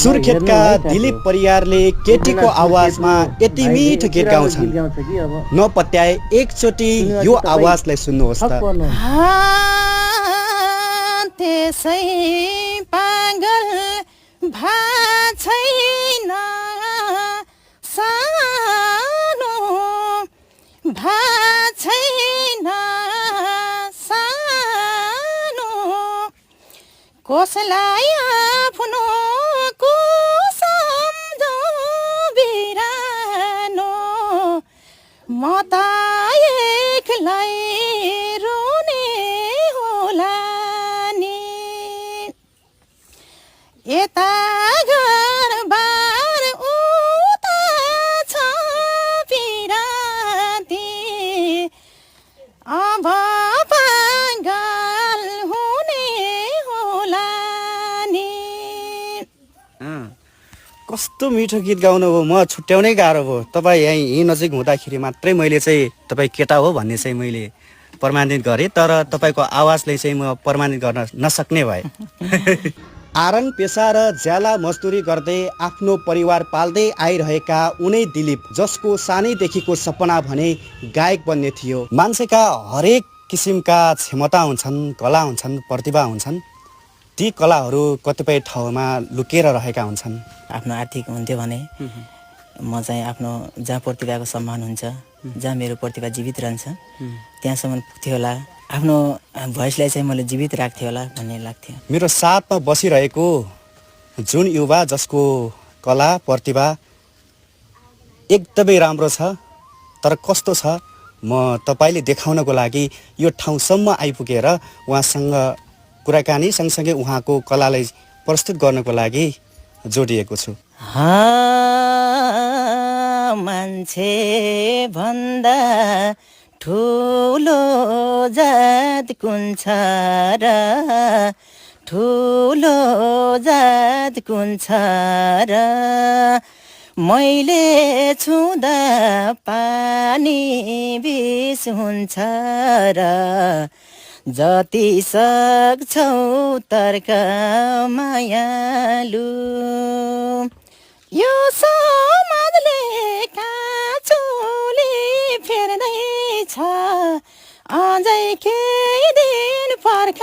सुर्खेतका दिलीप परियारले केटीको आवाजमा यति मिठो गीत गाउँछन् नपत्याए एकचोटि यो आवाजलाई सुन्नुहोस् त त्यसै पागल भाछैन सानो भाछैन सानो कसलाई आफ्नो को सम्झौ बिरानो म त एक्लै रुने होला नि यता घरबार उता छ पिराती अब पागल हुने होला नि। कस्तो मिठो गीत गाउनु हो म छुट्याउनै गाह्रो भयो तपाईँ यहीँ नजिक हुँदाखेरि मात्रै मैले चाहिँ तपाईँ केटा हो भन्ने चाहिँ मैले प्रमाणित गरेँ तर तपाईँको आवाजले चाहिँ म प्रमाणित गर्न नसक्ने भए आरन पेसा र ज्याला मजदुरी गर्दै आफ्नो परिवार पाल्दै आइरहेका उनै दिलीप जसको सानैदेखिको सपना भने गायक बन्ने थियो मान्छेका हरेक किसिमका क्षमता हुन्छन् कला हुन्छन् प्रतिभा हुन्छन् ती कलाहरू कतिपय ठाउँमा लुकेर रहेका हुन्छन् आफ्नो आर्थिक हुन्थ्यो भने म चाहिँ आफ्नो जहाँ प्रतिभाको सम्मान हुन्छ जहाँ मेरो प्रतिभा जीवित रहन्छ त्यहाँसम्म पुग्थ्यो होला आफ्नो भोइसलाई चाहिँ मैले जीवित राख्थेँ होला भन्ने लाग्थ्यो मेरो साथमा बसिरहेको जुन युवा जसको कला प्रतिभा एकदमै राम्रो छ तर कस्तो छ म तपाईँले देखाउनको लागि यो ठाउँसम्म आइपुगेर उहाँसँग कुराकानी सँगसँगै उहाँको कलालाई प्रस्तुत गर्नको लागि जोडिएको छु मान्छे भन्दा ठुलो जात कुन छ र ठुलो जात कुन छ र मैले छुँदा पानी बिस हुन्छ र जति सक्छौ तर्क मायालु यो समाजले काँचोले फेर्दैछ अझै केही दिन पर्ख